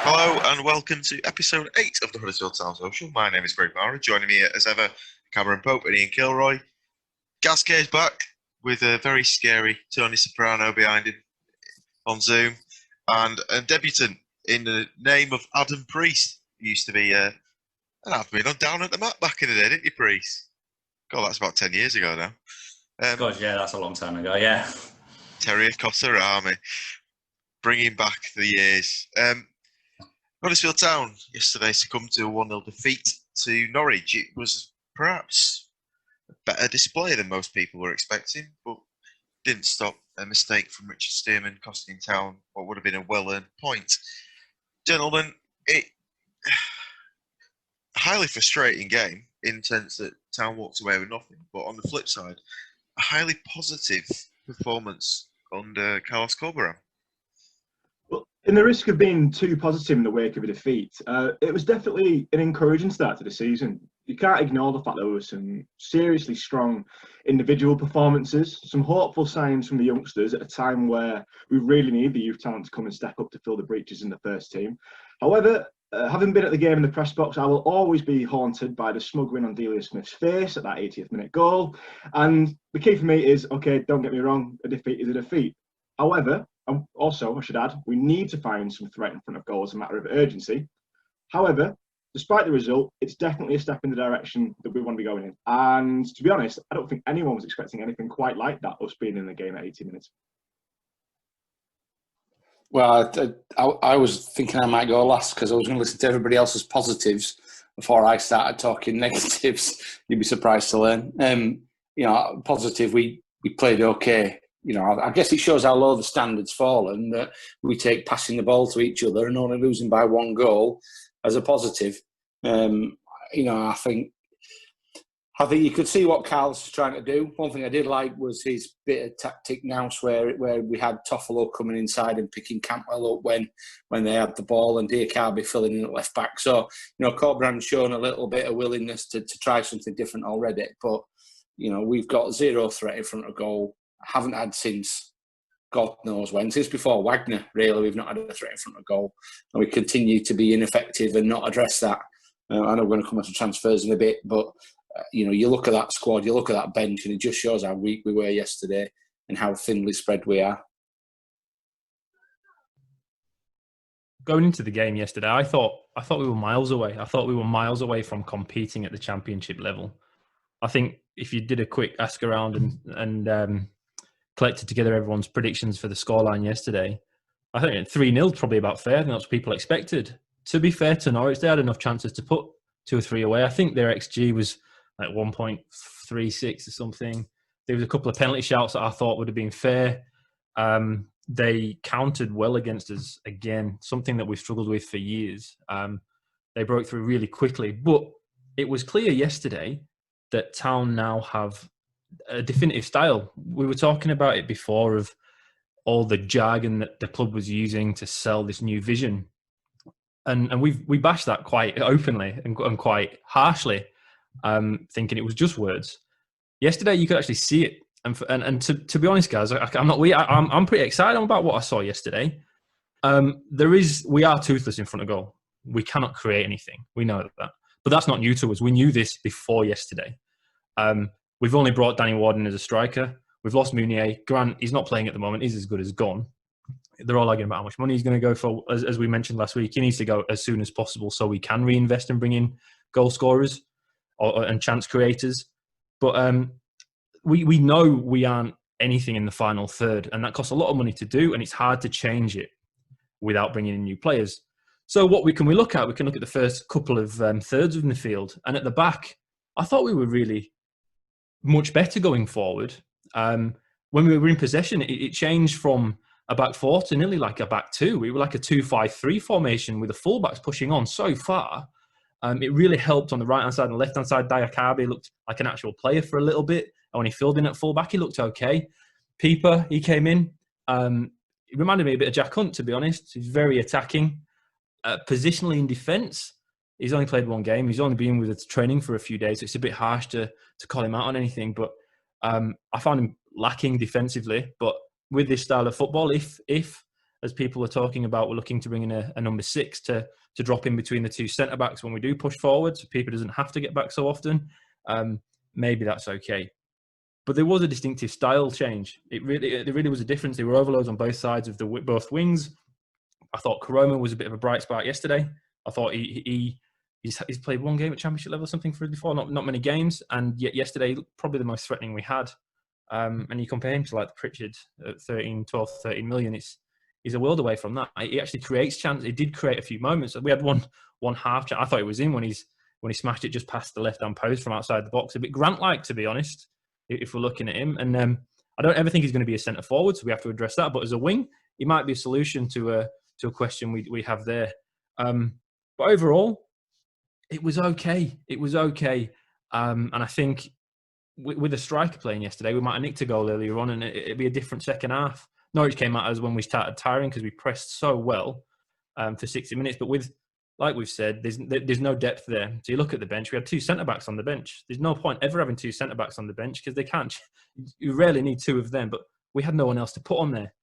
Hello and welcome to episode 8 of the Huddersfield Town Social. My name is Marah. Joining me as ever, Cameron Pope and Ian Kilroy. Kaye's back with a very scary Tony Soprano behind him on Zoom, and a debutant in the name of Adam Preece. He used to be an admin on Down at the Mat back in the day, didn't you, Preece? God, that's about 10 years ago now. God, yeah, that's a long time ago, yeah. Terrier Cotter Army, bringing back the years. Huddersfield Town yesterday succumbed to a 1-0 defeat to Norwich. It was perhaps a better display than most people were expecting, but didn't stop a mistake from Richard Stearman costing Town what would have been a well-earned point. Gentlemen, a highly frustrating game in the sense that Town walked away with nothing, but on the flip side, a highly positive performance under Carlos Corberán. Well, in the risk of being too positive in the wake of a defeat, it was definitely an encouraging start to the season. You can't ignore the fact there were some seriously strong individual performances, some hopeful signs from the youngsters at a time where we really need the youth talent to come and step up to fill the breaches in the first team. However, having been at the game in the press box, I will always be haunted by the smug win on Delia Smith's face at that 80th minute goal. And the key for me is, okay, don't get me wrong, a defeat is a defeat. However, and also, I should add, we need to find some threat in front of goal as a matter of urgency. However, despite the result, it's definitely a step in the direction that we want to be going in. And to be honest, I don't think anyone was expecting anything quite like that, us being in the game at 80 minutes. Well, I was thinking I might go last because I was going to listen to everybody else's positives before I started talking negatives. You'd be surprised to learn. Positive, we played okay. I guess it shows how low the standard's fallen that we take passing the ball to each other and only losing by one goal as a positive. I think you could see what Carl's was trying to do. One thing I did like was his bit of tactic now where we had Toffolo coming inside and picking Cantwell up when they had the ball and Diakabi filling in at left back. So, Corberán's shown a little bit of willingness to try something different already. But, we've got zero threat in front of goal. Haven't had since God knows when. Since before Wagner, really, we've not had a threat in front of goal. And we continue to be ineffective and not address that. I know we're going to come on to transfers in a bit, but, you look at that squad, you look at that bench, and it just shows how weak we were yesterday and how thinly spread we are. Going into the game yesterday, I thought we were miles away. I thought we were miles away from competing at the championship level. I think if you did a quick ask around and collected together everyone's predictions for the scoreline yesterday, I think 3-0 is probably about fair. I think that's what people expected. To be fair to Norwich, they had enough chances to put 2 or 3 away. I think their XG was like 1.36 or something. There was a couple of penalty shouts that I thought would have been fair. They countered well against us again, something that we've struggled with for years. They broke through really quickly, but it was clear yesterday that Town now have a definitive style. We were talking about it before of all the jargon that the club was using to sell this new vision. And we bashed that quite openly and quite harshly, thinking it was just words. Yesterday, you could actually see it. And to be honest, guys, I'm pretty excited about what I saw yesterday. We are toothless in front of goal. We cannot create anything. We know that. But that's not new to us. We knew this before yesterday. We've only brought Danny Warden as a striker. We've lost Mounier. Grant, he's not playing at the moment. He's as good as gone. They're all arguing about how much money he's going to go for. As we mentioned last week, he needs to go as soon as possible so we can reinvest and bring in goal scorers and chance creators. But we know we aren't anything in the final third, and that costs a lot of money to do, and it's hard to change it without bringing in new players. So what can we look at? We can look at the first couple of thirds in the field. And at the back, I thought we were really much better going forward. When we were in possession, it changed from a back four to nearly like a back two. We were like a 2-5-3 formation with the fullbacks pushing on so far. It really helped on the right-hand side and the left-hand side. Diakabi looked like an actual player for a little bit. And when he filled in at fullback, he looked okay. Pieper, he came in. He reminded me a bit of Jack Hunt, to be honest. He's very attacking. Positionally in defence, he's only played one game. He's only been with the training for a few days. So it's a bit harsh to call him out on anything. But I found him lacking defensively. But with this style of football, if as people are talking about, we're looking to bring in a number 6 to drop in between the two centre backs when we do push forward, so Pepe doesn't have to get back so often. Maybe that's okay. But there was a distinctive style change. There really was a difference. There were overloads on both sides of both wings. I thought Karoma was a bit of a bright spot yesterday. I thought he's played one game at Championship level or something for us before, not many games, and yet yesterday probably the most threatening we had. And you compare him to like Pritchard at 12, 13 million. He's a world away from that. He actually creates chance. He did create a few moments. We had one half chance. I thought it was in when he smashed it just past the left-hand post from outside the box. A bit Grant-like, to be honest, if we're looking at him. And I don't ever think he's going to be a centre forward, so we have to address that. But as a wing, he might be a solution to a question we have there. But overall, it was okay. It was okay. And I think with a striker playing yesterday, we might have nicked a goal earlier on, and it'd be a different second half. Norwich came at us when we started tiring because we pressed so well for 60 minutes. But like we've said, there's no depth there. So you look at the bench, we had 2 centre-backs on the bench. There's no point ever having 2 centre-backs on the bench because they can't. You rarely need 2 of them, but we had no one else to put on there.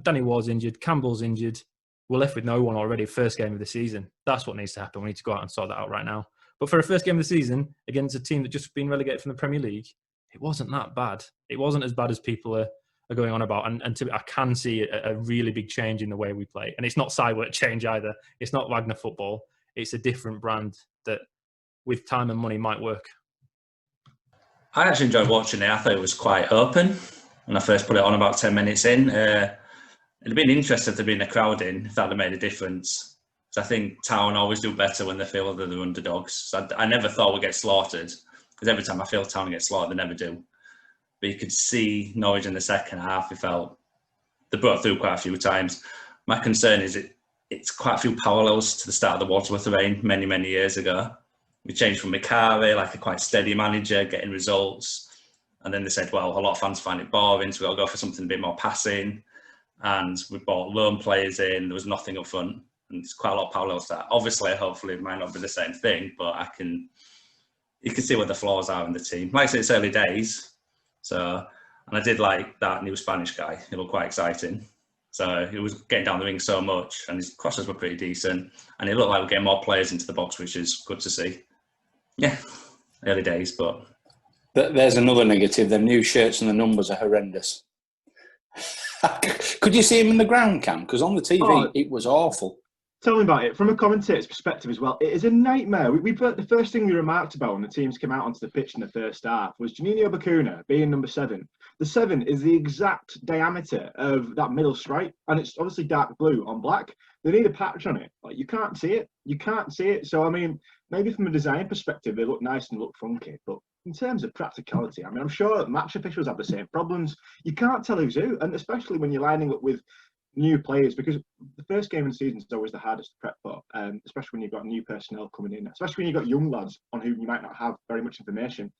Danny Ward's injured, Campbell's injured. We're left with no one already, first game of the season. That's what needs to happen. We need to go out and sort that out right now. But for a first game of the season, against a team that just been relegated from the Premier League, it wasn't that bad. It wasn't as bad as people are going on about. And I can see a really big change in the way we play. And it's not Cywork change either. It's not Wagner football. It's a different brand that, with time and money, might work. I actually enjoyed watching it. I thought it was quite open when I first put it on about 10 minutes in. It'd been interesting to be in the crowd if that had made a difference. So I think Town always do better when they feel that they're underdogs. So I never thought we'd get slaughtered, because every time I feel Town get slaughtered, they never do. But you could see Norwich in the second half. We felt they broke through quite a few times. My concern is it's quite a few parallels to the start of the Wadsworth reign many, many years ago. We changed from Kaye, like a quite steady manager, getting results. And then they said, well, a lot of fans find it boring, so we've got to go for something a bit more passing. And we bought loan players in. There was nothing up front. And there's quite a lot of parallels to that. Obviously, hopefully, it might not be the same thing, but you can see where the flaws are in the team. Like I said, it's early days. So, and I did like that new Spanish guy. He looked quite exciting. So he was getting down the wing so much, and his crosses were pretty decent. And it looked like we're getting more players into the box, which is good to see. Yeah, early days, but... There's another negative. The new shirts and the numbers are horrendous. Could you see him in the ground, Cam? Because on the TV, it was awful. Tell me about it. From a commentator's perspective as well, it is a nightmare. The first thing we remarked about when the teams came out onto the pitch in the first half was Juninho Bacuna being number 7. The 7 is the exact diameter of that middle stripe, and it's obviously dark blue on black. They need a patch on it. Like, you can't see it. You can't see it. So, I mean, maybe from a design perspective, they look nice and look funky, but in terms of practicality, I mean, I'm sure match officials have the same problems. You can't tell who's who, and especially when you're lining up with new players, because the first game of the season is always the hardest to prep for, especially when you've got new personnel coming in, especially when you've got young lads on who you might not have very much information.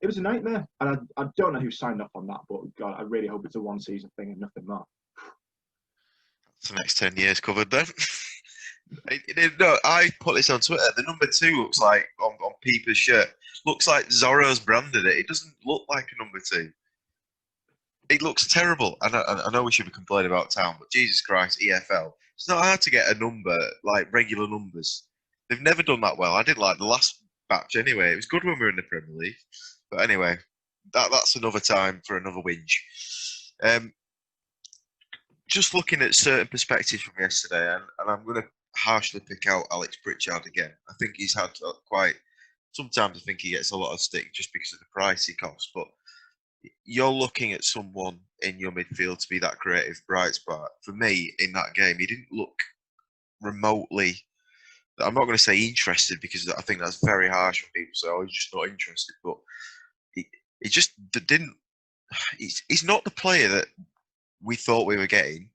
It was a nightmare, and I don't know who signed up on that, but God, I really hope it's a one-season thing and nothing more. That's the next 10 years covered then. No, I put this on Twitter. The number 2 looks like, on Peeper's shirt, looks like Zorro's branded it. It doesn't look like a number 2. It looks terrible. I know we should be complaining about Town, but Jesus Christ, EFL. It's not hard to get a number, like regular numbers. They've never done that well. I didn't like the last batch anyway. It was good when we were in the Premier League. But anyway, that's another time for another whinge. Just looking at certain perspectives from yesterday, and I'm going to harshly pick out Alex Pritchard again. I think he's had sometimes I think he gets a lot of stick just because of the price he costs, but you're looking at someone in your midfield to be that creative bright spot. For me, in that game, he didn't look remotely, I'm not going to say interested, because I think that's very harsh when people say, oh, he's just not interested, but he just didn't, he's not the player that we thought we were getting,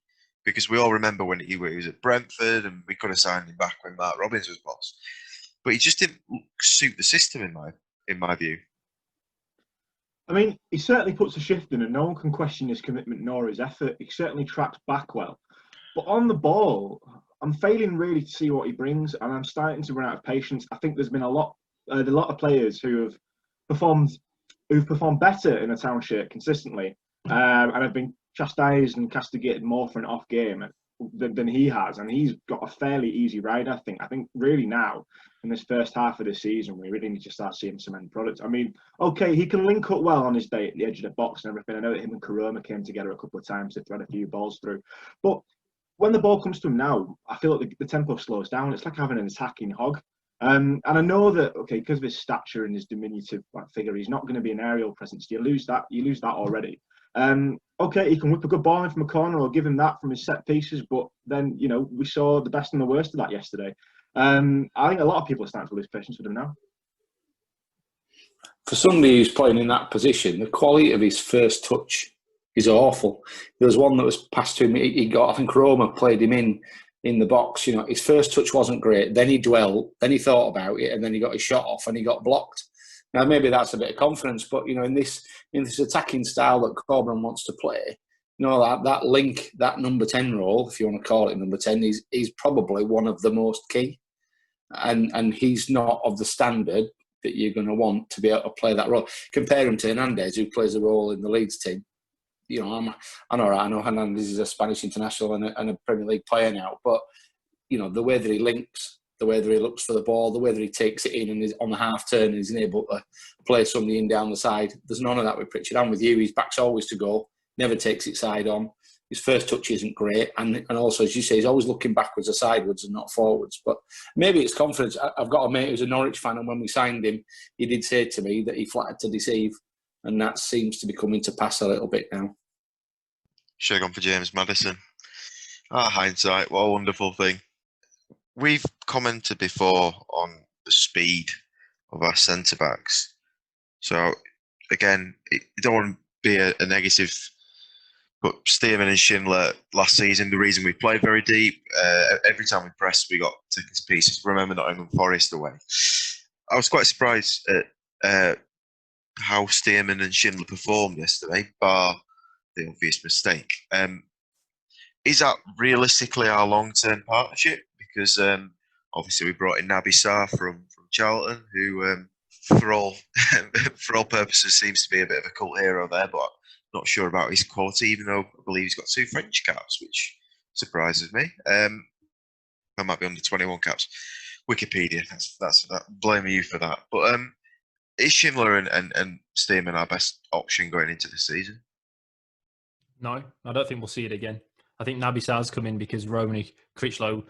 because we all remember when he was at Brentford and we could have signed him back when Mark Robbins was boss. But he just didn't suit the system in my view. I mean, he certainly puts a shift in, and no one can question his commitment nor his effort. He certainly tracks back well. But on the ball, I'm failing really to see what he brings, and I'm starting to run out of patience. I think there's been a lot of players who've performed better in a Town shirt consistently, and have been chastised and castigated more for an off game. than he has, and he's got a fairly easy ride. I think really now in this first half of the season, we really need to start seeing some end products. I mean, okay, he can link up well on his day at the edge of the box and everything. I know that him and Karoma came together a couple of times to thread a few balls through, but when the ball comes to him now, I feel like the tempo slows down. It's like having an attacking hog. And I know that, okay, because of his stature and his diminutive figure, he's not going to be an aerial presence. You lose that already. Okay, he can whip a good ball in from a corner or give him that from his set pieces, but then, we saw the best and the worst of that yesterday. I think a lot of people are starting to lose patience with him now. For somebody who's playing in that position, the quality of his first touch is awful. There was one that was passed to him. He got, I think Roma played him in the box. His first touch wasn't great. Then he dwelt. Then he thought about it, and then he got his shot off, and he got blocked. Now maybe that's a bit of confidence, but in this attacking style that Coburn wants to play, that link, that number 10 role, if you want to call it number 10, is probably one of the most key, and he's not of the standard that you're going to want to be able to play that role. Compare him to Hernandez, who plays a role in the Leeds team. I know Hernandez is a Spanish international and a Premier League player now, but the way that he links, the way that he looks for the ball, the way that he takes it in and is on the half turn and is able to play somebody in down the side. There's none of that with Pritchard. I'm with you. His back's always to go, never takes it side on. His first touch isn't great, and also, as you say, he's always looking backwards or sideways and not forwards. But maybe it's confidence. I've got a mate who's a Norwich fan, and when we signed him, he did say to me that he flattered to deceive, and that seems to be coming to pass a little bit now. Should have gone for James Maddison. Hindsight, what a wonderful thing. We've commented before on the speed of our centre-backs. So, again, you don't want to be a negative, but Stearman and Schindler last season, the reason we played very deep, every time we pressed, we got taken to pieces. Remember Nottingham Forest away. I was quite surprised at how Stearman and Schindler performed yesterday, bar the obvious mistake. Is that realistically our long-term partnership? Because obviously we brought in Naby Sarr from Charlton, who for all purposes seems to be a bit of a cult hero there, but not sure about his quality, even though I believe he's got 2 French caps, which surprises me. I might be under 21 caps. Wikipedia, that's blaming you for that. But is Schindler and Stearman our best option going into the season? No, I don't think we'll see it again. I think Naby Sarr's come in because Romany Critchlow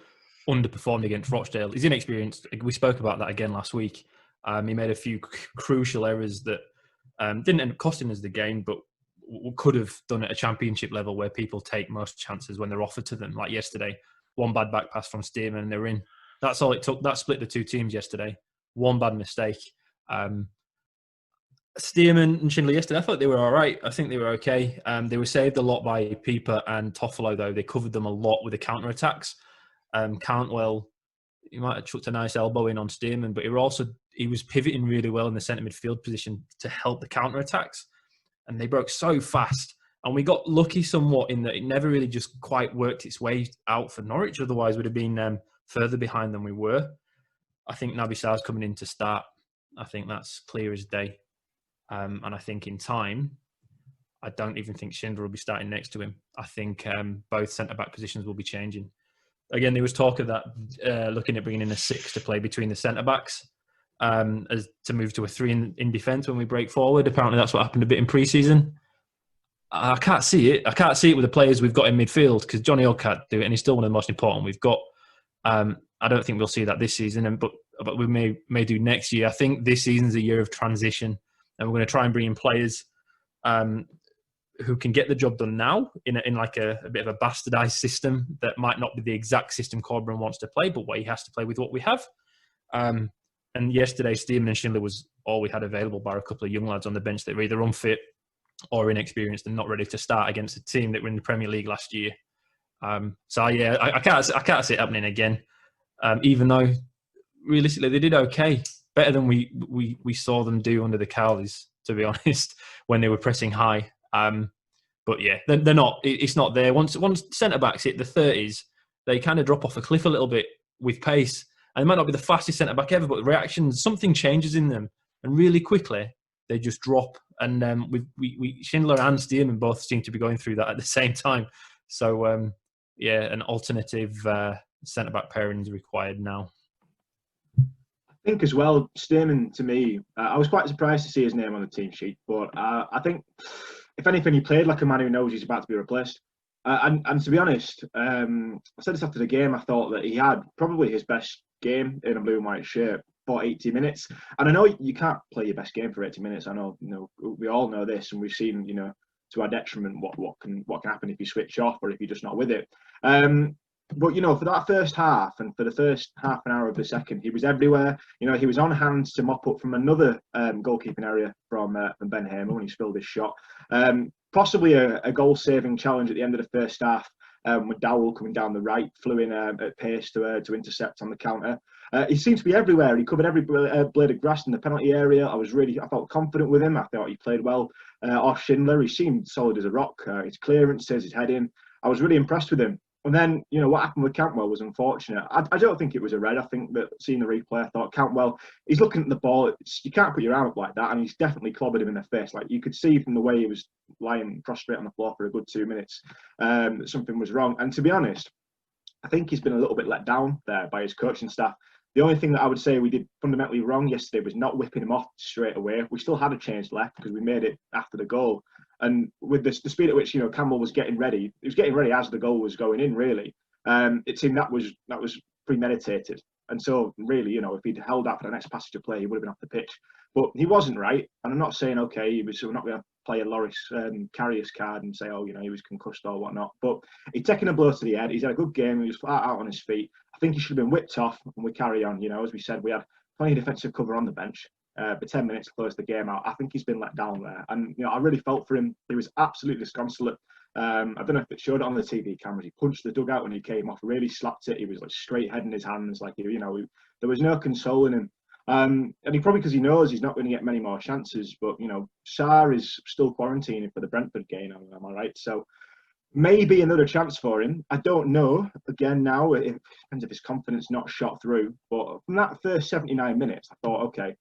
underperformed against Rochdale. He's inexperienced. We spoke about that again last week. He made a few crucial errors that didn't end up costing us the game, but could have done at a championship level where people take most chances when they're offered to them. Like yesterday, one bad back pass from Stearman and they're in. That's all it took. That split the two teams yesterday. One bad mistake. Stearman and Schindler yesterday, I thought they were all right. I think they were okay. They were saved a lot by Pieper and Toffolo, though. They covered them a lot with the counter-attacks. Cantwell, he might have chucked a nice elbow in on Stearman, but he was pivoting really well in the centre midfield position to help the counter-attacks. And they broke so fast. And we got lucky somewhat in that it never really just quite worked its way out for Norwich. Otherwise, we'd have been further behind than we were. I think Naby Sarr's coming in to start. I think that's clear as day. And I think in time, I don't even think Schindler will be starting next to him. I think both centre-back positions will be changing. Again, there was talk of that, looking at bringing in a 6 to play between the centre-backs as to move to a 3 in defence when we break forward. Apparently that's what happened a bit in pre-season. I can't see it. I can't see it with the players we've got in midfield because Johnny Ogg can't do it and he's still one of the most important we've got. I don't think we'll see that this season, but we may do next year. I think this season's a year of transition and we're going to try and bring in players who can get the job done now in like a bit of a bastardized system that might not be the exact system Coburn wants to play, but what he has to play with what we have. And yesterday, Stearman and Schindler was all we had available by a couple of young lads on the bench that were either unfit or inexperienced and not ready to start against a team that were in the Premier League last year. I can't see it happening again. Even though realistically they did okay, better than we saw them do under the Cowleys, to be honest, when they were pressing high. But yeah, they're not. It's not there. Once centre backs hit the 30s, they kind of drop off a cliff a little bit with pace. And they might not be the fastest centre back ever, but reactions, something changes in them, and really quickly they just drop. And we Schindler and Stearman both seem to be going through that at the same time. So an alternative centre back pairing is required now. I think as well, Stearman, to me, I was quite surprised to see his name on the team sheet, but I think, if anything, he played like a man who knows he's about to be replaced. And to be honest, I said this after the game, I thought that he had probably his best game in a blue and white shirt for 80 minutes. And I know you can't play your best game for 80 minutes. I know, we all know this, and we've seen, to our detriment what can happen if you switch off or if you're just not with it. But, for that first half and for the first half an hour of the second, he was everywhere. He was on hand to mop up from another goalkeeping area from Ben Hamer when he spilled his shot. Possibly a goal-saving challenge at the end of the first half with Dowell coming down the right, flew in at pace to intercept on the counter. He seemed to be everywhere. He covered every blade of grass in the penalty area. I felt confident with him. I thought he played well off Schindler. He seemed solid as a rock. His clearances, his heading. I was really impressed with him. And then, what happened with Cantwell was unfortunate. I don't think it was a red. I think that seeing the replay, I thought Cantwell, he's looking at the ball. You can't put your arm up like that. And he's definitely clobbered him in the face. Like, you could see from the way he was lying prostrate on the floor for a good 2 minutes, that something was wrong. And to be honest, I think he's been a little bit let down there by his coaching staff. The only thing that I would say we did fundamentally wrong yesterday was not whipping him off straight away. We still had a change left because we made it after the goal. And with the speed at which Campbell was getting ready, he was getting ready as the goal was going in. Really, it seemed that was premeditated. And so, really, if he'd held out for the next passage of play, he would have been off the pitch. But he wasn't right. And I'm not saying we're not going to play a Loris Karius card and say, he was concussed or whatnot. But he's taken a blow to the head. He's had a good game. He was flat out on his feet. I think he should have been whipped off, and we carry on. As we said, we had plenty of defensive cover on the bench. But 10 minutes closed the game out. I think he's been let down there. And, I really felt for him. He was absolutely disconsolate. I don't know if it showed it on the TV cameras. He punched the dugout when he came off, really slapped it. He was like straight head in his hands. Like, there was no consoling him. And he probably, because he knows he's not going to get many more chances. But, Sarr is still quarantining for the Brentford game, am I right? So maybe another chance for him. I don't know. Again, now, it depends if his confidence not shot through. But from that first 79 minutes, I thought, okay,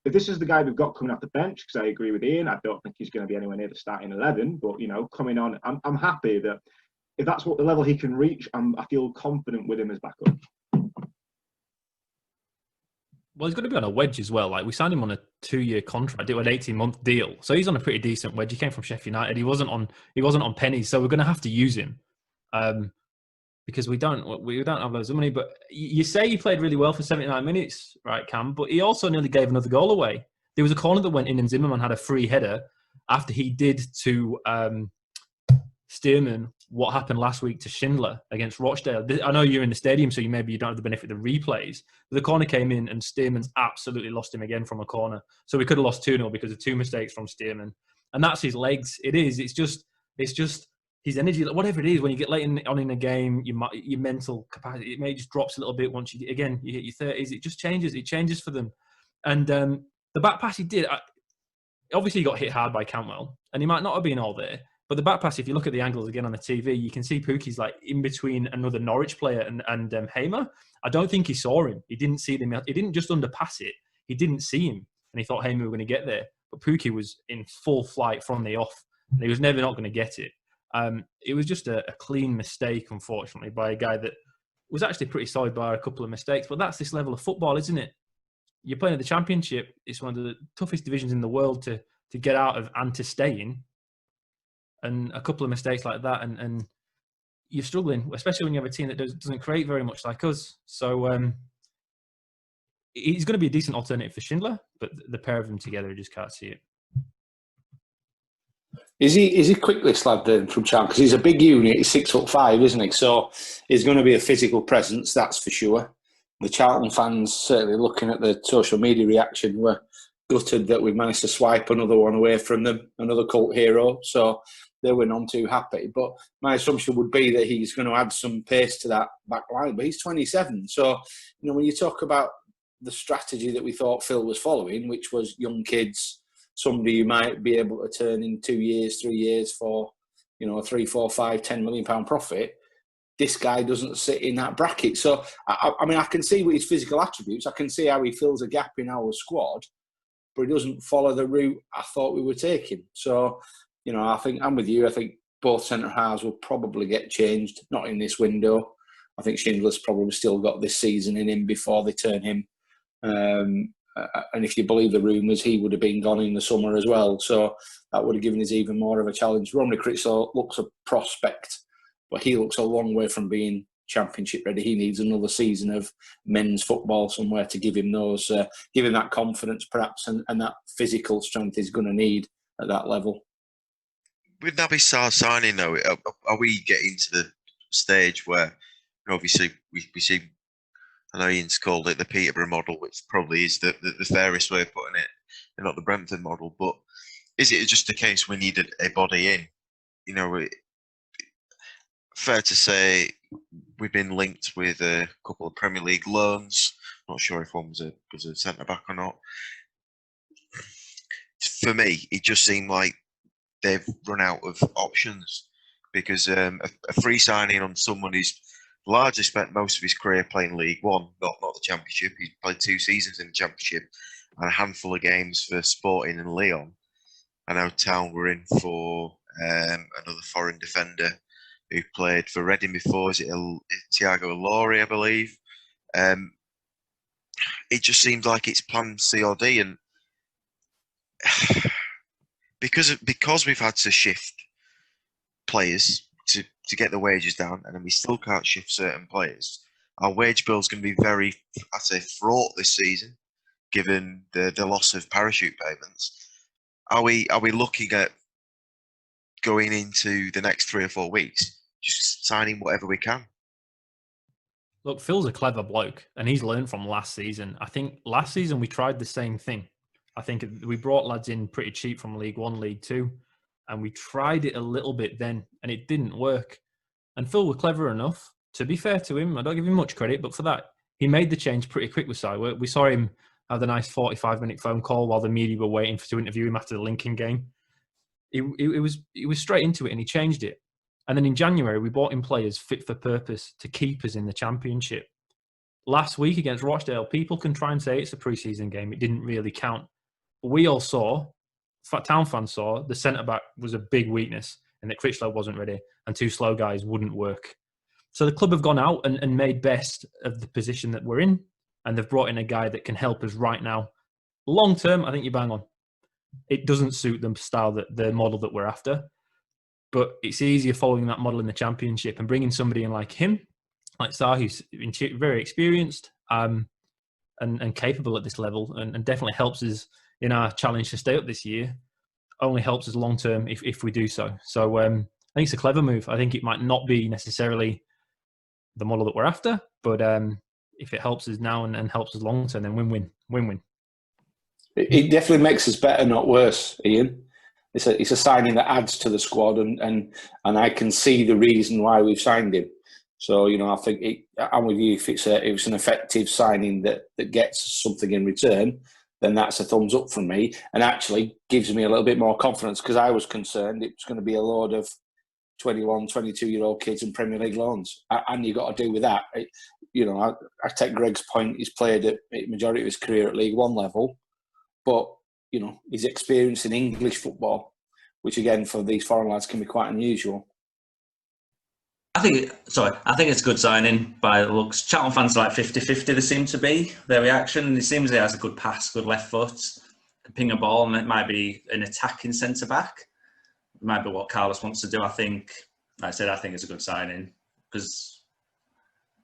if this is the guy we've got coming off the bench, because I agree with Ian, I don't think he's going to be anywhere near the starting 11. But, coming on, I'm happy that if that's what the level he can reach, I feel confident with him as backup. Well, he's going to be on a wedge as well. Like, we signed him on a 2-year contract, an 18-month deal, so he's on a pretty decent wedge. He came from Sheffield United. He wasn't on pennies, so we're going to have to use him because we don't have loads of money. But you say he played really well for 79 minutes, right, Cam? But he also nearly gave another goal away. There was a corner that went in, and Zimmerman had a free header after he did to Stearman what happened last week to Schindler against Rochdale. I know you're in the stadium, so you don't have the benefit of the replays. But the corner came in, and Stearman's absolutely lost him again from a corner. So we could have lost 2-0 because of 2 mistakes from Stearman. And that's his legs. It is. It's just his energy. Whatever it is, when you get late on in a game, your mental capacity, it may just drops a little bit once you hit your 30s. It just changes. It changes for them. And the back pass he did, obviously he got hit hard by Cantwell, and he might not have been all there. But the back pass, if you look at the angles again on the TV, you can see Pookie's like in between another Norwich player and Hamer. I don't think he saw him. He didn't see them. He didn't just underpass it. He didn't see him, and he thought Hamer were going to get there. But Pookie was in full flight from the off, and he was never not going to get it. It was just a clean mistake, unfortunately, by a guy that was actually pretty solid by a couple of mistakes. But that's this level of football, isn't it? You're playing at the Championship. It's one of the toughest divisions in the world to get out of and to stay in. And a couple of mistakes like that, and you're struggling, especially when you have a team that doesn't create very much like us. So he's going to be a decent alternative for Schindler, but the pair of them together, I just can't see it. Is he quick, this lad then from Charlton? Because he's a big unit. He's 6'5", isn't he? So he's going to be a physical presence, that's for sure. The Charlton fans, certainly looking at the social media reaction, were gutted that we managed to swipe another one away from them, another cult hero. So they were none too happy. But my assumption would be that he's going to add some pace to that back line. But he's 27. So, when you talk about the strategy that we thought Phil was following, which was young kids, somebody you might be able to turn in 2 years, 3 years for, a 3, 4, 5, 10 million pound profit, this guy doesn't sit in that bracket. So, I can see with his physical attributes, I can see how he fills a gap in our squad, but he doesn't follow the route I thought we were taking. So, I think I'm with you. I think both centre halves will probably get changed, not in this window. I think Schindler's probably still got this season in him before they turn him. And if you believe the rumours, he would have been gone in the summer as well. So that would have given us even more of a challenge. Romney Critzel looks a prospect, but he looks a long way from being championship ready. He needs another season of men's football somewhere to give him those, give him that confidence perhaps, and that physical strength he's going to need at that level. With Naby Sarr signing, though, are we getting to the stage where, obviously, we see, I know Ian's called it the Peterborough model, which probably is the fairest way of putting it, and not the Brentford model, but is it just a case we needed a body in? Fair to say we've been linked with a couple of Premier League loans. Not sure if one was a centre-back or not. For me, it just seemed like they've run out of options, because a free signing on someone who's largely spent most of his career playing League One, not the Championship. He's played 2 seasons in the Championship and a handful of games for Sporting and Lyon. I know Town were in for another foreign defender who played for Reading before. Is it Thiago Ilori, I believe? It just seems like it's plan C or D, and because we've had to shift players to get the wages down, and then we still can't shift certain players, our wage bill is going to be very, I'd say, fraught this season, given the loss of parachute payments. Are we looking at going into the next 3 or 4 weeks just signing whatever we can? Look, Phil's a clever bloke, and he's learned from last season. I think last season we tried the same thing. I think we brought lads in pretty cheap from League One, League Two, and we tried it a little bit then, and it didn't work. And Phil was clever enough, to be fair to him, I don't give him much credit, but for that, he made the change pretty quick with Si. We saw him have a nice 45-minute phone call while the media were waiting to interview him after the Lincoln game. It was straight into it, and he changed it. And then in January, we bought in players fit for purpose to keep us in the Championship. Last week against Rochdale, people can try and say it's a pre-season game. It didn't really count. But we all saw, Town fans saw, the centre-back was a big weakness and that Critchlow wasn't ready and 2 slow guys wouldn't work. So the club have gone out and made best of the position that we're in, and they've brought in a guy that can help us right now. Long term, I think you bang on. It doesn't suit the style, the model that we're after, but it's easier following that model in the Championship and bringing somebody in like him, like Sarr, who's very experienced and capable at this level, and definitely helps us in our challenge to stay up this year. Only helps us long term if we do so. So I think it's a clever move. I think it might not be necessarily the model that we're after, but if it helps us now and helps us long term, then win-win. It definitely makes us better, not worse, Ian. It's a signing that adds to the squad, and I can see the reason why we've signed him. So I think I'm with you. If it's an effective signing that gets something in return, then that's a thumbs up from me, and actually gives me a little bit more confidence, because I was concerned it was going to be a load of 21, 22-year-old kids in Premier League loans, and you've got to do with that. I take Greg's point. He's played at majority of his career at League One level, but his experience in English football, which again for these foreign lads can be quite unusual. I think it's a good signing by the looks. Charlton fans are like 50-50, they seem to be, their reaction. And it seems he has a good pass, good left foot, can ping a ball, and it might be an attacking centre-back. It might be what Carlos wants to do. I think it's a good signing, because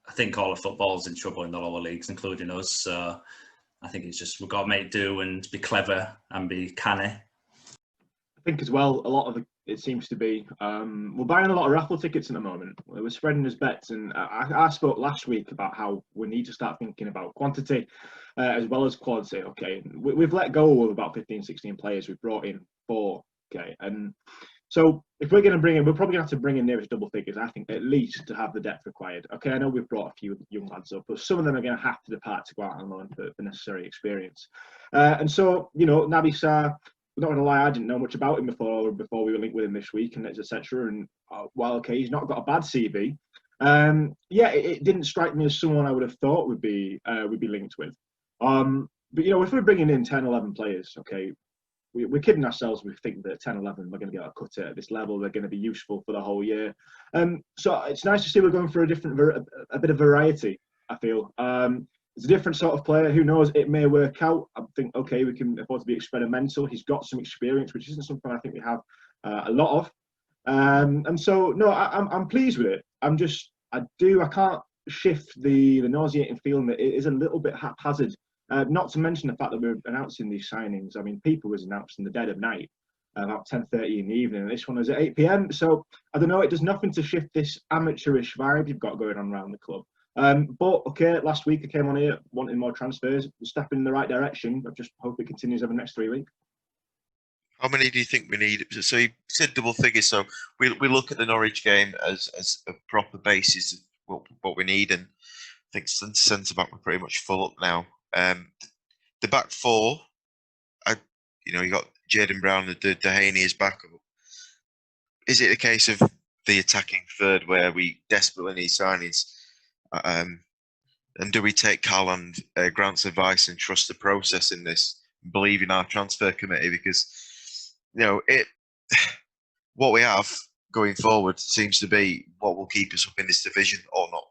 I think all of football's in trouble in the lower leagues, including us. So I think it's just we've got to make do and be clever and be canny. I think as well, a lot of it seems to be, we're buying a lot of raffle tickets at the moment. We're spreading his bets, and I spoke last week about how we need to start thinking about quantity as well as quality. Okay, we've let go of about 15, 16 players. We've brought in 4. Okay, and so if we're going to bring in, we're probably going to have to bring in nearest double figures, I think, at least to have the depth required. Okay, I know we've brought a few young lads up, but some of them are going to have to depart to go out on loan for necessary experience. And so, Naby Sarr, I'm not going to lie, I didn't know much about him before we were linked with him this week, and etc. And while okay, he's not got a bad CV. It didn't strike me as someone I would have thought would be linked with. But if we're bringing in 10, 11 players, okay, we're kidding ourselves. We think that 10, 11 we're going to get a cut at this level. They're going to be useful for the whole year. So it's nice to see we're going for a bit of variety. I feel it's a different sort of player. Who knows? It may work out. I think we can afford to be experimental. He's got some experience, which isn't something I think we have a lot of. And so no, I'm pleased with it. I can't shift the nauseating feeling that it is a little bit haphazard. Not to mention the fact that we're announcing these signings. I mean, people was announced in the dead of night, about 10:30 in the evening, and this one was at 8 p.m. So I don't know. It does nothing to shift this amateurish vibe you've got going on around the club. But okay, last week I came on here wanting more transfers. We're stepping in the right direction. I just hope it continues over the next 3 weeks. How many do you think we need? So you said double figures. So we look at the Norwich game as a proper basis of what we need, and I think centre back we're pretty much full up now. The back four, you got Jaden Brown, the Dehaney is back up. Is it a case of the attacking third where we desperately need signings? And do we take Carl and Grant's advice and trust the process in this, believe in our transfer committee? Because what we have going forward seems to be what will keep us up in this division or not.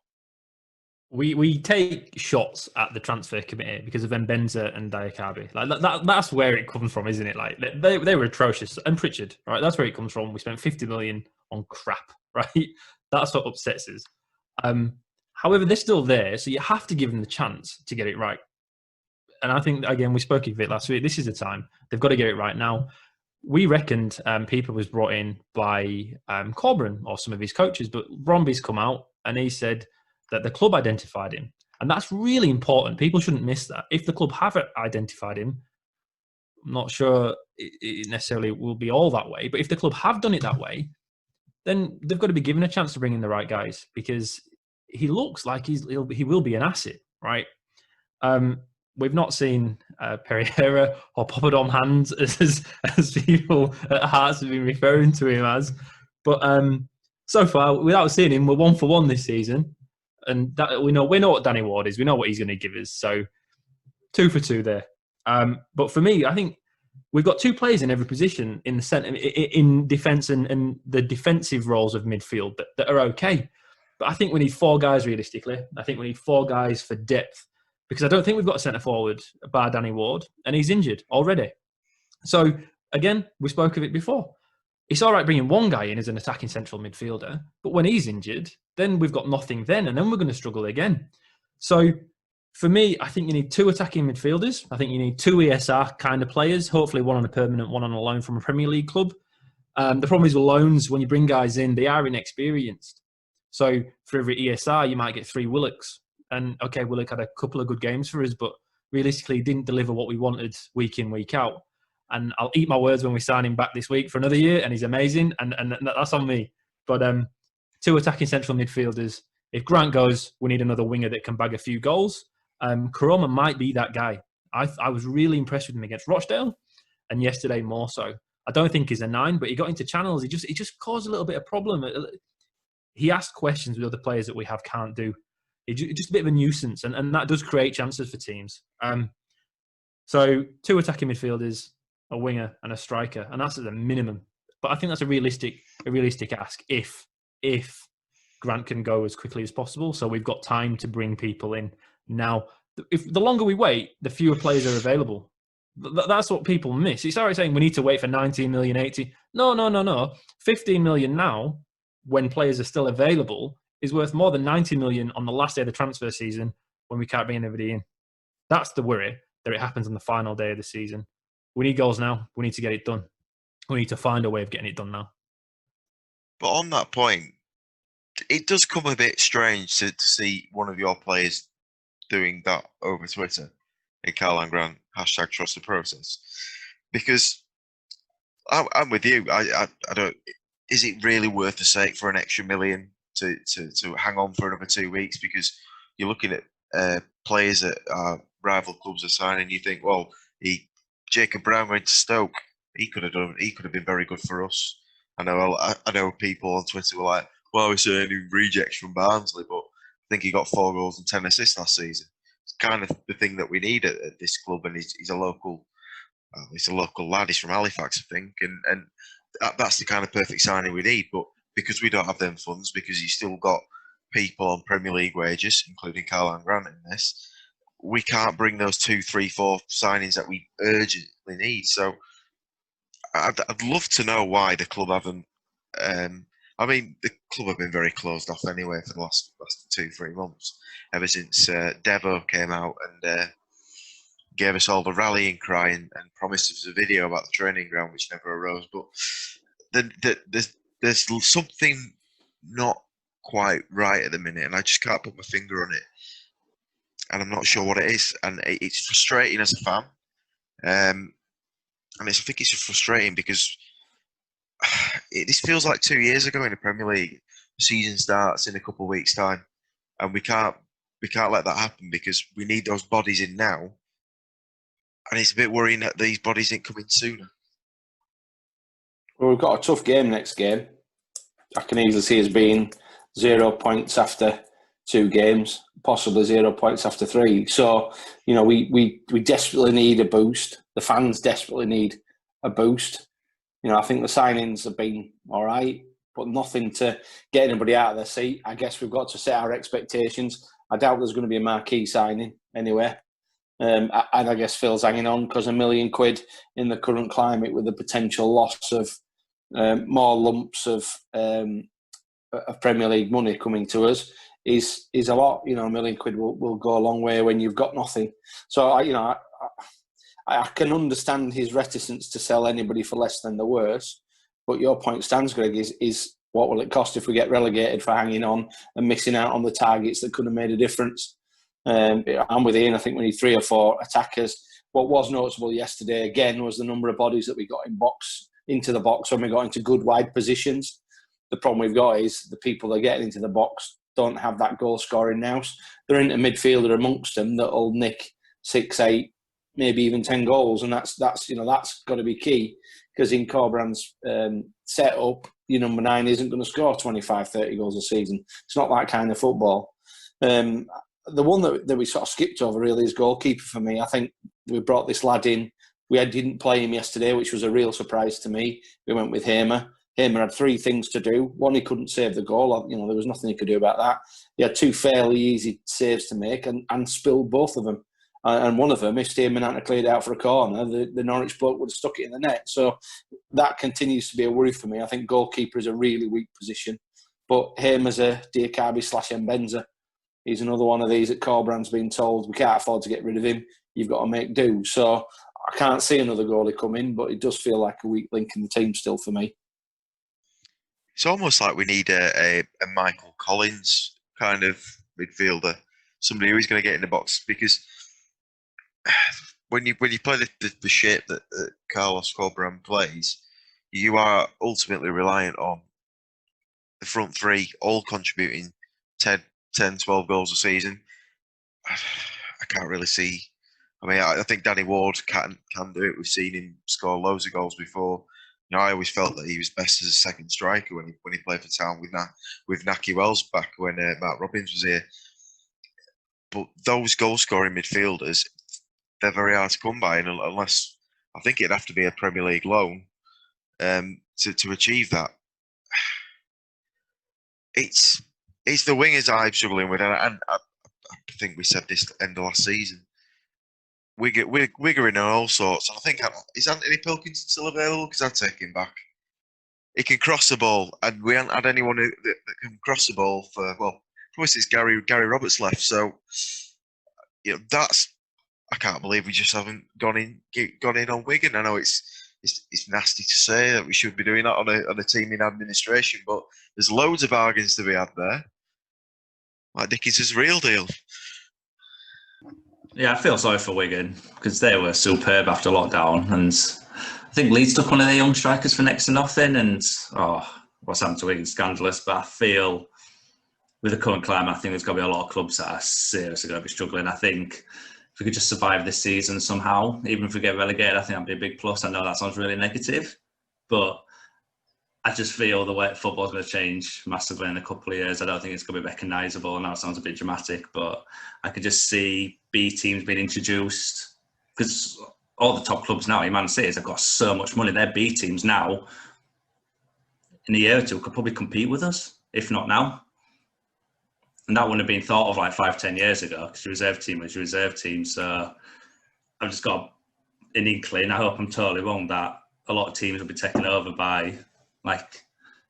We take shots at the transfer committee because of Mbenza and Diakabi. That's where it comes from, isn't it? Like they were atrocious. And Pritchard, right? That's where it comes from. We spent 50 million on crap, right? That's what upsets us. However, they're still there, so you have to give them the chance to get it right. And I think, again, we spoke of it last week. This is the time. They've got to get it right now. We reckoned People was brought in by Corberan or some of his coaches, but Bromby's come out and he said that the club identified him. And that's really important. People shouldn't miss that. If the club haven't identified him, I'm not sure it necessarily will be all that way. But if the club have done it that way, then they've got to be given a chance to bring in the right guys, because he looks like he will be an asset, right? We've not seen Pereira or Poppadom Hands as people at Hearts have been referring to him as. But so far, without seeing him, we're 1 for 1 this season. And that, we know what Danny Ward is. We know what he's going to give us. So 2 for 2 there. But for me, I think we've got 2 players in every position in the centre, in defence and the defensive roles of midfield that are okay. But I think we need 4 guys realistically. I think we need 4 guys for depth, because I don't think we've got a centre forward bar Danny Ward, and he's injured already. So again, we spoke of it before. It's all right bringing one guy in as an attacking central midfielder, but when he's injured, then we've got nothing then, and then we're going to struggle again. So for me, I think you need 2 attacking midfielders. I think you need 2 ESR kind of players, hopefully one on a permanent, one on a loan from a Premier League club. The problem is with loans, when you bring guys in, they are inexperienced. So for every ESR, you might get 3 Willocks. And okay, Willock had a couple of good games for us, but realistically didn't deliver what we wanted week in, week out. And I'll eat my words when we sign him back this week for another year, and he's amazing, and that's on me. But 2 attacking central midfielders. If Grant goes, we need another winger that can bag a few goals. Karoma might be that guy. I was really impressed with him against Rochdale, and yesterday more so. I don't think he's a 9, but he got into channels. He just caused a little bit of problem. He asked questions with other players that we can't do. It's just a bit of a nuisance, and that does create chances for teams. So 2 attacking midfielders, a winger, and a striker, and that's at the minimum. But I think that's a realistic ask if Grant can go as quickly as possible. So we've got time to bring people in. Now, if the longer we wait, the fewer players are available. That's what people miss. It's already saying we need to wait for 19 million, 80. No. 15 million now, when players are still available, is worth more than 90 million on the last day of the transfer season when we can't bring anybody in. That's the worry, that it happens on the final day of the season. We need goals now. We need to get it done. We need to find a way of getting it done now. But on that point, it does come a bit strange to see one of your players doing that over Twitter in Carl and Grant, #trust the process. Because I'm with you. I don't. Is it really worth the sake for an extra million to hang on for another 2 weeks? Because you're looking at players that rival clubs are signing. You think, well, Jacob Brown went to Stoke. He could have been very good for us. I know people on Twitter were like, well, we're saying rejects from Barnsley, but I think he got 4 goals and 10 assists last season. It's kind of the thing that we need at this club, and he's a local well, he's a local lad. He's from Halifax, I think, and that's the kind of perfect signing we need. But because we don't have them funds, because you still got people on Premier League wages, including Caroline Grant in this, we can't bring those 2, 3, 4 signings that we urgently need. So I'd love to know why the club haven't. I mean, the club have been very closed off anyway for the last 2, 3 months, ever since Devo came out and gave us all the rallying cry and promised us a video about the training ground, which never arose. But there's something not quite right at the minute, and I just can't put my finger on it. And I'm not sure what it is, and it's frustrating as a fan. And I think it's just frustrating because this feels like 2 years ago in the Premier League. The season starts in a couple of weeks' time, and we can't let that happen because we need those bodies in now. And it's a bit worrying that these bodies ain't coming sooner. Well, we've got a tough game next game. I can easily see us being 0 points after 2 games, possibly 0 points after 3. So, we desperately need a boost. The fans desperately need a boost. I think the signings have been all right, but nothing to get anybody out of their seat. I guess we've got to set our expectations. I doubt there's going to be a marquee signing anyway. And I guess Phil's hanging on because £1 million in the current climate with the potential loss of more lumps of Premier League money coming to us is a lot. £1 million will go a long way when you've got nothing. So I can understand his reticence to sell anybody for less than the worst. But your point stands, Greg, is what will it cost if we get relegated for hanging on and missing out on the targets that could have made a difference? I'm with Ian. I think we need 3 or 4 attackers. What was noticeable yesterday, again, was the number of bodies that we got into the box when we got into good wide positions. The problem we've got is the people that are getting into the box don't have that goal scoring nous. There isn't a midfielder amongst them that'll nick 6, 8, maybe even 10 goals, and that's got to be key because in Corberan's setup, your number 9 isn't going to score 25, 30 goals a season. It's not that kind of football. The one that we sort of skipped over really is goalkeeper for me. I think we brought this lad in. We didn't play him yesterday, which was a real surprise to me. We went with Hamer. Hamer had 3 things to do. One, he couldn't save the goal. There was nothing he could do about that. He had 2 fairly easy saves to make and spilled both of them. And one of them, if Stearman hadn't cleared out for a corner, the Norwich bloke would have stuck it in the net. So that continues to be a worry for me. I think goalkeeper is a really weak position. But Hamer's a Diakabi/Mbenza. He's another one of these that Corberan's been told we can't afford to get rid of him. You've got to make do. So I can't see another goalie come in, but it does feel like a weak link in the team still for me. It's almost like we need a Michael Collins kind of midfielder, somebody who's going to get in the box, because when you play the shape that Carlos Corberan plays, you are ultimately reliant on the front 3 all contributing 10, 12 goals a season. I can't really see. I mean, I think Danny Ward can do it. We've seen him score loads of goals before. I always felt that he was best as a second striker when he played for Town with Naki Wells back when Matt Robbins was here. But those goal-scoring midfielders, they're very hard to come by, and unless I think it'd have to be a Premier League loan to achieve that. It's the wingers I'm struggling with, and I think we said this at the end of last season. Wiggering and all sorts. I think, is Anthony Pilkington still available? Because I'd take him back. He can cross the ball, and we haven't had anyone that can cross the ball for, well, plus it's Gary Roberts left. So, I can't believe we just haven't gone in on Wigan. I know it's nasty to say that we should be doing that on a team in administration, but there's loads of bargains to be had there. Like Dickinson's real deal. Yeah, I feel sorry for Wigan because they were superb after lockdown, and I think Leeds took one of their young strikers for next to nothing. And what's happened to Wigan, scandalous. But I feel with the current climate, I think there's going to be a lot of clubs that are seriously going to be struggling. I think if we could just survive this season somehow, even if we get relegated, I think that'd be a big plus. I know that sounds really negative, but I just feel the way football's going to change massively in a couple of years. I don't think it's going to be recognisable. I know it sounds a bit dramatic, but I could just see B teams being introduced because all the top clubs now, Man City, have got so much money. Their B teams now, in a year or two, could probably compete with us, if not now. And that wouldn't have been thought of like 5-10 years ago, because your reserve team was your reserve team. So I've just got an inkling, I hope I'm totally wrong, that a lot of teams will be taken over by, like,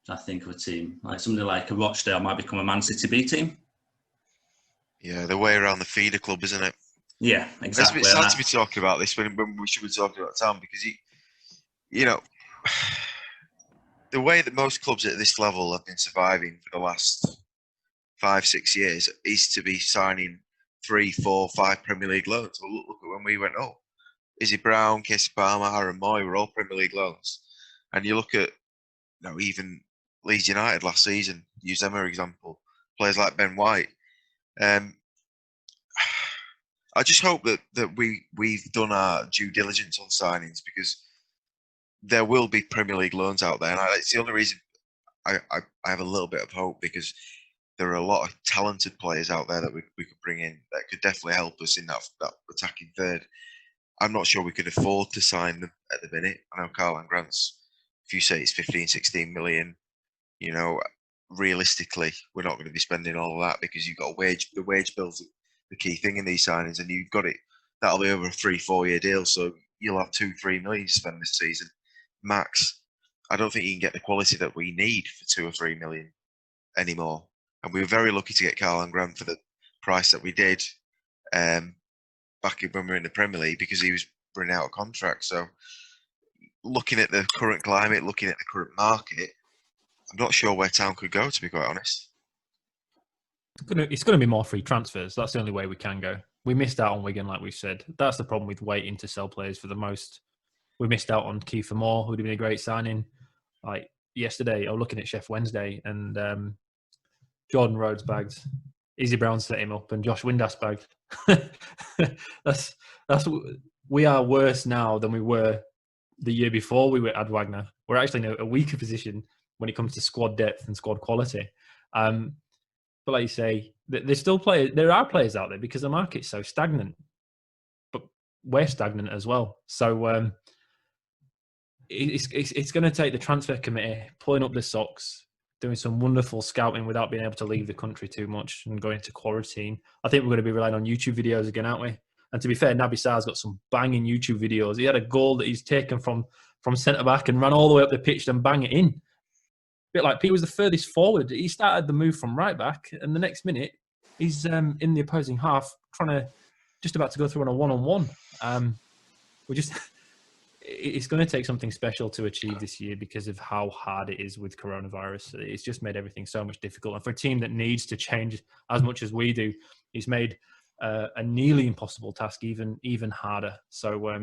I think of a team, like somebody like a Rochdale might become a Man City B team. Yeah, the way around the feeder club, isn't it? Yeah, exactly. It's sad to be talking about this when we should be talking about town, because you know, the way that most clubs at this level have been surviving for the last 5-6 years is to be signing 3, 4, 5 Premier League loans. Well, look at when we went, Izzy Brown, Casey Palmer, Aaron Moy were all Premier League loans. And you look at, even Leeds United last season, use them as an example, players like Ben White. I just hope that we've done our due diligence on signings, because there will be Premier League loans out there. And it's the only reason I have a little bit of hope, because there are a lot of talented players out there that we could bring in that could definitely help us in that attacking third. I'm not sure we could afford to sign them at the minute. I know Karlan Grant's, if you say it's 15, 16 million, realistically, we're not going to be spending all of that, because you've got the wage bill's the key thing in these signings, and you've got it, that'll be over a 3-4 year deal. So you'll have 2-3 million to spend this season, max. I don't think you can get the quality that we need for 2 or 3 million anymore. And we were very lucky to get Karlan Grant for the price that we did back when we were in the Premier League, because he was running out of contract. So looking at the current climate, looking at the current market, I'm not sure where town could go, to be quite honest. It's going to be more free transfers. That's the only way we can go. We missed out on Wigan, like we've said. That's the problem with waiting to sell players for the most. We missed out on Kiefer Moore, who would have been a great signing. Like yesterday, I was looking at Chef Wednesday, and Jordan Rhodes bagged, Izzy Brown set him up, and Josh Windass bagged. We are worse now than we were the year before we were Ad Wagner. We're actually in a weaker position when it comes to squad depth and squad quality. But like you say, there's still players. There are players out there, because the market's so stagnant. But we're stagnant as well. So it's going to take the transfer committee pulling up the socks, doing some wonderful scouting without being able to leave the country too much and going into quarantine. I think we're going to be relying on YouTube videos again, aren't we? And to be fair, Naby Sarr's got some banging YouTube videos. He had a goal that he's taken from centre-back and ran all the way up the pitch and bang it in. A bit like Pete was the furthest forward. He started the move from right-back, and the next minute, he's in the opposing half, just about to go through on a one-on-one. It's going to take something special to achieve this year, because of how hard it is with coronavirus. It's just made everything so much difficult. And for a team that needs to change as much as we do, it's made a nearly impossible task even harder. So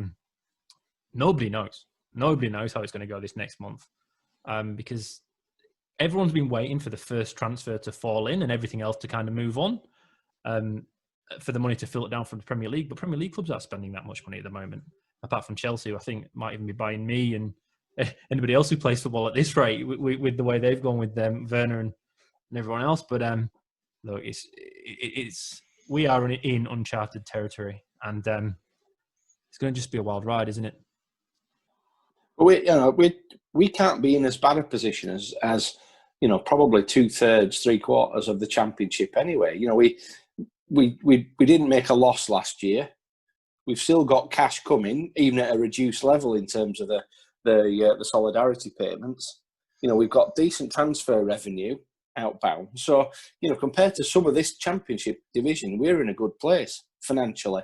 nobody knows. Nobody knows how it's going to go this next month, because everyone's been waiting for the first transfer to fall in and everything else to kind of move on, for the money to filter down from the Premier League. But Premier League clubs aren't spending that much money at the moment, apart from Chelsea, who I think might even be buying me and anybody else who plays football at this rate, with the way they've gone with Werner and everyone else. But look, we are in uncharted territory, and it's going to just be a wild ride, isn't it? We can't be in as bad a position as probably 2/3, 3/4 of the Championship anyway. We didn't make a loss last year. We've still got cash coming, even at a reduced level in terms of the solidarity payments. We've got decent transfer revenue outbound. So, compared to some of this Championship division, we're in a good place financially.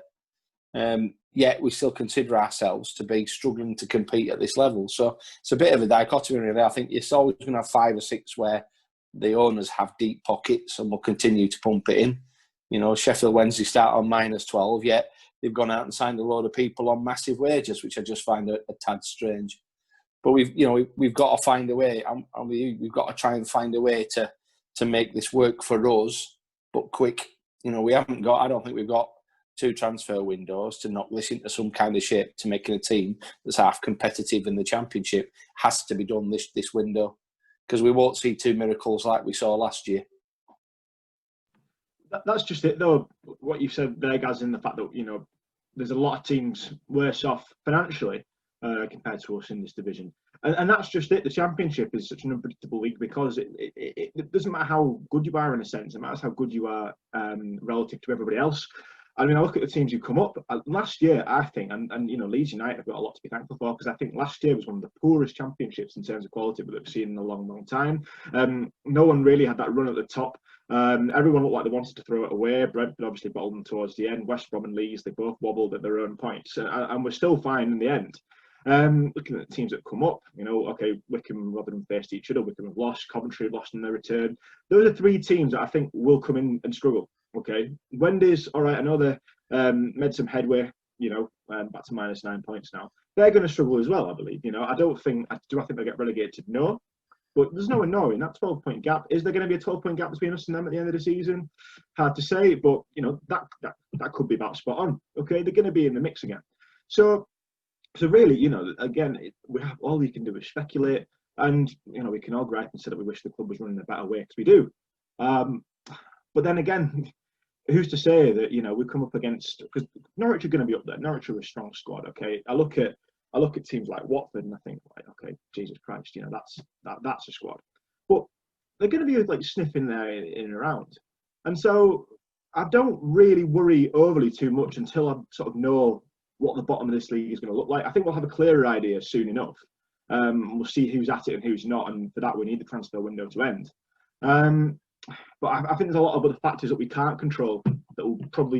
Yet we still consider ourselves to be struggling to compete at this level. So it's a bit of a dichotomy, really. I think it's always going to have 5 or 6 where the owners have deep pockets and will continue to pump it in. Sheffield Wednesday start on -12, yet they've gone out and signed a load of people on massive wages, which I just find a tad strange. But we've got to find a way. We've got to try and find a way to make this work for us, but quick. I don't think we've got 2 transfer windows to knock this into some kind of shape to making a team that's half competitive in the Championship. Has to be done this window, because we won't see 2 miracles like we saw last year. That's just it, though. What you've said there, guys, in the fact that there's a lot of teams worse off financially compared to us in this division. And that's just it. The Championship is such an unpredictable league because it doesn't matter how good you are in a sense. It matters how good you are relative to everybody else. I mean, I look at the teams who come up. Last year, I think, and Leeds United have got a lot to be thankful for because I think last year was one of the poorest championships in terms of quality we've seen in a long, long time. No one really had that run at the top. Everyone looked like they wanted to throw it away. Brentford obviously bottled them towards the end. West Brom and Leeds, they both wobbled at their own points, and we're still fine in the end. Looking at the teams that come up, okay, Wickham and Rotherham faced each other. Wickham have lost. Coventry have lost in their return. Those are three teams that I think will come in and struggle. Okay, Wendy's all right. I know they made some headway. Back to -9 points now. They're going to struggle as well, I believe. I don't think. Do I think they'll get relegated? No, but there's no knowing that 12-point gap. Is there going to be a 12-point gap between us and them at the end of the season? Hard to say, but that could be about spot on. Okay, they're going to be in the mix again. So really, again, all we can do is speculate, and we can all gripe and say that we wish the club was running a better way because we do. But then again, who's to say that we come up against, because Norwich are going to be up there. Norwich are a strong squad. Okay, I look at teams like Watford and I think, okay, Jesus Christ, that's a squad. But they're going to be sniffing there in and around, and so I don't really worry overly too much until I sort of know what the bottom of this league is going to look like. I think we'll have a clearer idea soon enough. We'll see who's at it and who's not, and for that we need the transfer window to end. But I think there's a lot of other factors that we can't control that will probably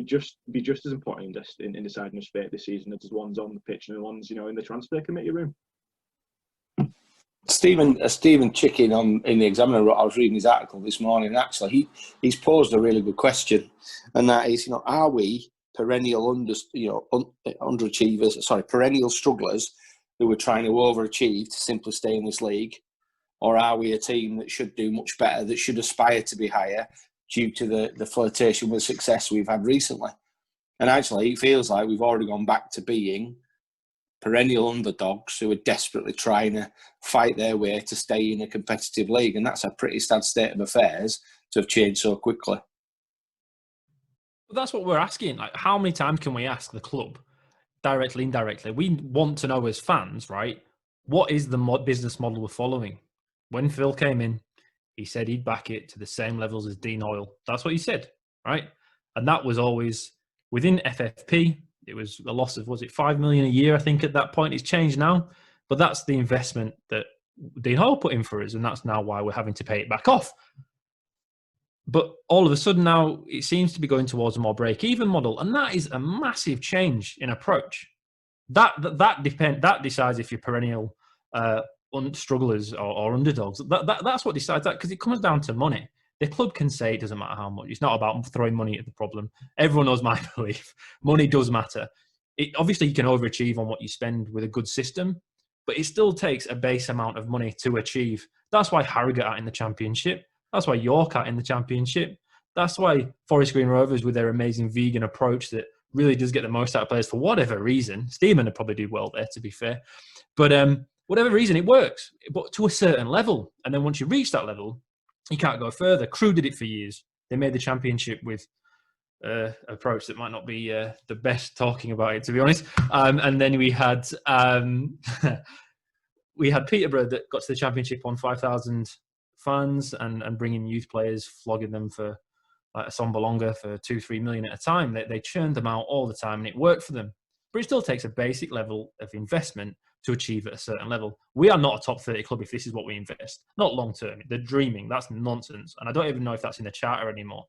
be just as important in deciding us fate this season as the ones on the pitch and the ones in the transfer committee room. Stephen Chicken in the Examiner, I was reading his article this morning, and actually he's posed a really good question, and that is, are we perennial underachievers, perennial strugglers who are trying to overachieve to simply stay in this league? Or are we a team that should do much better, that should aspire to be higher due to the flirtation with success we've had recently? And actually, it feels like we've already gone back to being perennial underdogs who are desperately trying to fight their way to stay in a competitive league. And that's a pretty sad state of affairs to have changed so quickly. Well, that's what we're asking. How many times can we ask the club, directly, indirectly? We want to know as fans, right? What is the business model we're following? When Phil came in, he said he'd back it to the same levels as Dean Hoyle. That's what he said, right? And that was always within FFP. It was a loss of, was it 5 million a year? I think at that point it's changed now, but that's the investment that Dean Hoyle put in for us, and that's now why we're having to pay it back off. But all of a sudden now it seems to be going towards a more break-even model, and that is a massive change in approach. That decides if you're perennial strugglers or underdogs. That's what decides that, because it comes down to money. The club can say it doesn't matter how much. It's not about throwing money at the problem. Everyone knows my belief. Money does matter. Obviously, you can overachieve on what you spend with a good system, but it still takes a base amount of money to achieve. That's why Harrogate are in the Championship. That's why York are in the Championship. That's why Forest Green Rovers, with their amazing vegan approach that really does get the most out of players for whatever reason. Steeman would probably do well there, to be fair. But whatever reason, it works, but to a certain level. And then once you reach that level, you can't go further. Crewe did it for years. They made the Championship with an approach that might not be the best talking about it, to be honest. And then we had Peterborough that got to the Championship on 5,000 fans and bringing youth players, flogging them for like a Sombolonga for 2-3 million at a time. They churned them out all the time, and it worked for them. But it still takes a basic level of investment to achieve at a certain level. We are not a top 30 club if this is what we invest. Not long term. They're dreaming. That's nonsense. And I don't even know if that's in the charter anymore.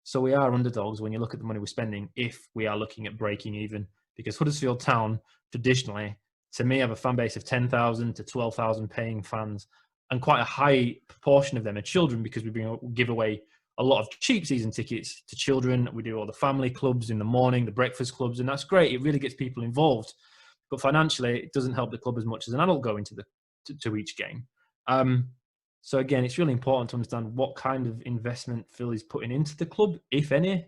So we are underdogs when you look at the money we're spending if we are looking at breaking even. Because Huddersfield Town, traditionally, to me, have a fan base of 10,000 to 12,000 paying fans. And quite a high proportion of them are children, because we give away a lot of cheap season tickets to children. We do all the family clubs in the morning, the breakfast clubs, and that's great. It really gets people involved. But financially, it doesn't help the club as much as an adult going to each game. So again, it's really important to understand what kind of investment Phil is putting into the club, if any,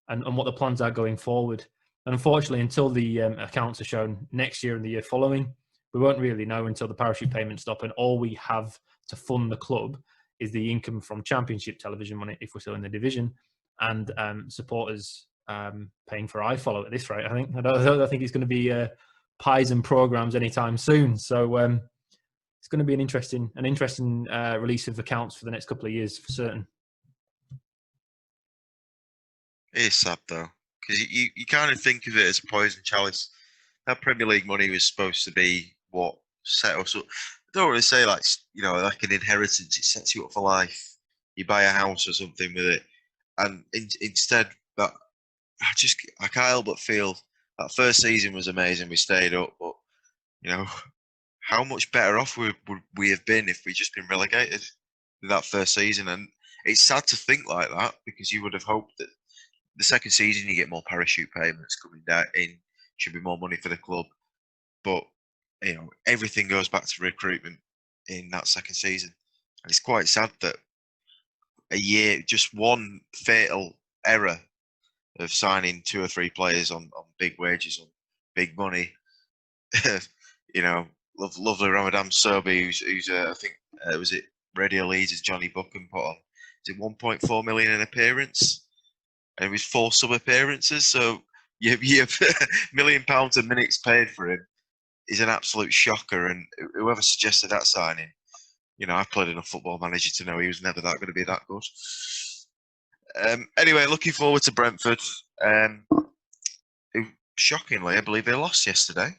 and what the plans are going forward. And unfortunately, until the accounts are shown next year and the year following, we won't really know until the parachute payments stop. And all we have to fund the club is the income from Championship television money, if we're still in the division, and supporters paying for iFollow at this rate. I don't think it's going to be pies and programs anytime soon. So it's going to be an interesting release of accounts for the next couple of years for certain. It is sad though, because you kind of think of it as a poison chalice. That Premier League money was supposed to be what set us up. I don't want to say like like an inheritance. It sets you up for life. You buy a house or something with it, and instead, that I can't help but feel that first season was amazing. We stayed up, but how much better off would we have been if we'd just been relegated in that first season? And it's sad to think like that, because you would have hoped that the second season you get more parachute payments coming down in, should be more money for the club. But everything goes back to recruitment in that second season, and it's quite sad that just one fatal error of signing 2 or 3 players on big wages, on big money. Lovely Ramadan Sobi, who's I think was it Radio Leeds' Johnny Buchan put on, is it 1.4 million an appearance? And it was 4 sub appearances, so you have £1 million a minutes paid for him is an absolute shocker. And whoever suggested that signing, I've played enough Football Manager to know he was never going to be that good. Anyway, looking forward to Brentford. Who, shockingly, I believe they lost yesterday.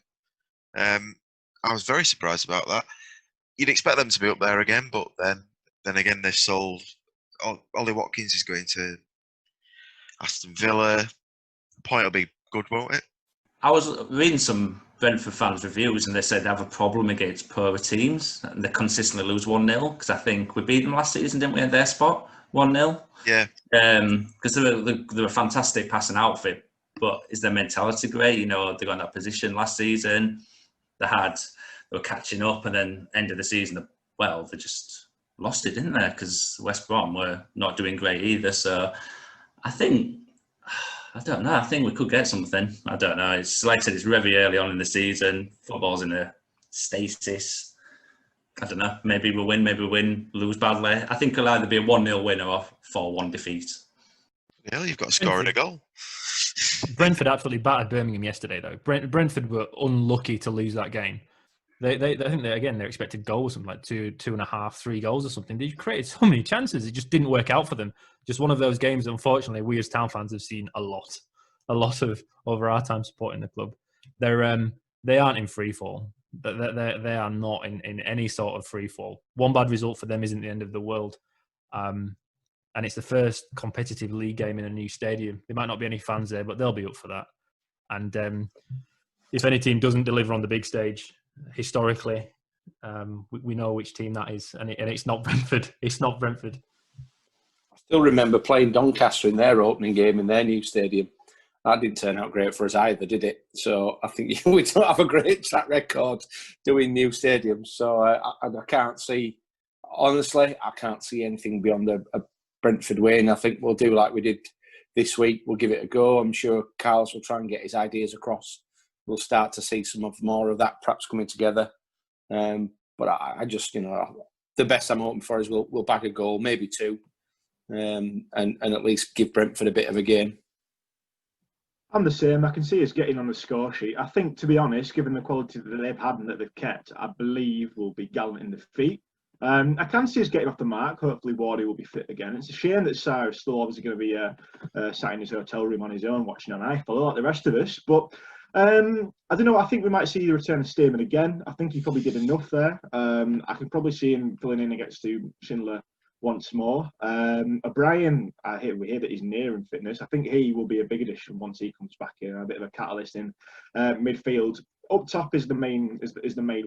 I was very surprised about that. You'd expect them to be up there again, but then again, they've sold. Ollie Watkins is going to Aston Villa. The point will be good, won't it? I was reading some Brentford fans' reviews, and they said they have a problem against poorer teams, and they consistently lose 1-0. Because I think we beat them last season, didn't we, at their spot 1-0? Yeah. Because they're a fantastic passing outfit, but is their mentality great? They got in that position last season. They were catching up, and then end of the season, they just lost it, didn't they? Because West Brom were not doing great either. So I don't know. I think we could get something. I don't know. It's like I said, it's very early on in the season. Football's in a stasis. I don't know. Maybe we'll win, lose badly. I think it'll either be a 1-0 win or a 4-1 defeat. Yeah, you've got to score a goal. Brentford absolutely battered Birmingham yesterday, though. Brentford were unlucky to lose that game. I think they're expected goals, something like 2.5, 3 goals or something. They created so many chances. It just didn't work out for them. Just one of those games, unfortunately, we as town fans have seen a lot of over our time supporting the club. They aren't in free fall. They are not in any sort of free fall. One bad result for them isn't the end of the world. And it's the first competitive league game in a new stadium. There might not be any fans there, but they'll be up for that. And if any team doesn't deliver on the big stage, historically, we know which team that is, and it's not Brentford. It's not Brentford. I still remember playing Doncaster in their opening game in their new stadium. That didn't turn out great for us either, did it? So I think we don't have a great track record doing new stadiums. So I can't see, honestly, I can't see anything beyond a Brentford win. I think we'll do like we did this week. We'll give it a go. I'm sure Carlos will try and get his ideas across. We'll start to see more of that perhaps coming together. But I just, the best I'm hoping for is we'll bag a goal, maybe 2, and at least give Brentford a bit of a game. I'm the same. I can see us getting on the score sheet. I think, to be honest, given the quality that they've had and that they've kept, I believe we'll be gallant in defeat. I can see us getting off the mark. Hopefully, Wardy will be fit again. It's a shame that Sarah's still obviously going to be sat in his hotel room on his own watching an iFollow like the rest of us. But I don't know. I think we might see the return of Stearman again. I think he probably did enough there. I can probably see him filling in against Schindler once more. O'Brien, we hear that he's near in fitness. I think he will be a big addition once he comes back in, a bit of a catalyst in midfield. Up top is the main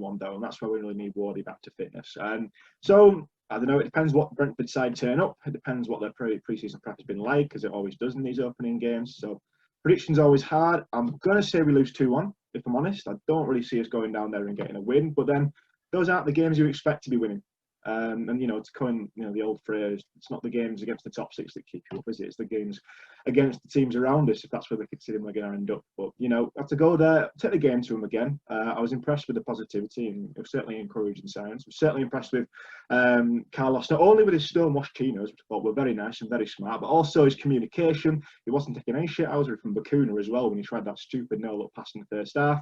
one though, and that's where we really need Wardy back to fitness. So I don't know. It depends what Brentford side turn up. It depends what their pre-season prep has been like, because it always does in these opening games. So prediction's always hard. I'm going to say we lose 2-1, if I'm honest. I don't really see us going down there and getting a win. But then those aren't the games you expect to be winning. And, to coin, the old phrase, it's not the games against the top 6 that keep you up, is it? It's the games against the teams around us if that's where we could see them going to end up. But, you know, have to go there, take the game to them again. I was impressed with the positivity and it was certainly encouraging signs. I was certainly impressed with Carlos, not only with his stonewashed chinos, which I thought were very nice and very smart, but also his communication. He wasn't taking any shit out of it from Bakuna as well when he tried that stupid no-look pass in the first half.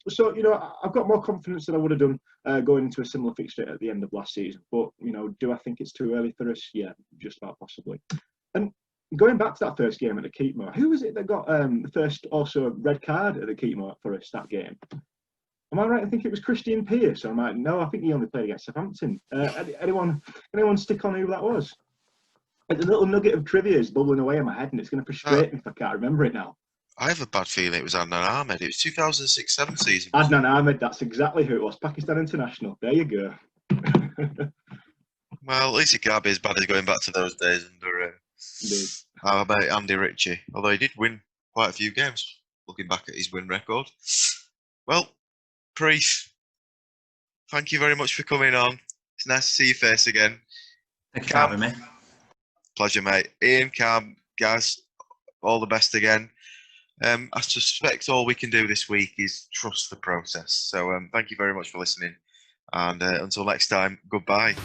So, you know, I've got more confidence than I would have done going into a similar fixture at the end of last season. But, you know, do I think it's too early for us? Yeah, just about possibly. And going back to that first game at the Keepmoor, who was it that got the first also red card at the Keepmoor for us that game? Am I right? I think it was Christian Pearce. Or am I? No, I think he only played against Southampton. Anyone stick on who that was? Like, the little nugget of trivia is bubbling away in my head, and it's going to frustrate me if I can't remember it now. I have a bad feeling it was Adnan Ahmed. It was 2006-7 season. Adnan Ahmed, that's exactly who it was. Pakistan International. There you go. Well, at least it can't be as bad as going back to those days under how about Andy Ritchie? Although he did win quite a few games, looking back at his win record. Well, Preece, thank you very much for coming on. It's nice to see your face again. Thank you for having me. Pleasure, mate. Ian, Cam, guys, all the best again. I suspect all we can do this week is trust the process. So thank you very much for listening. And until next time, goodbye.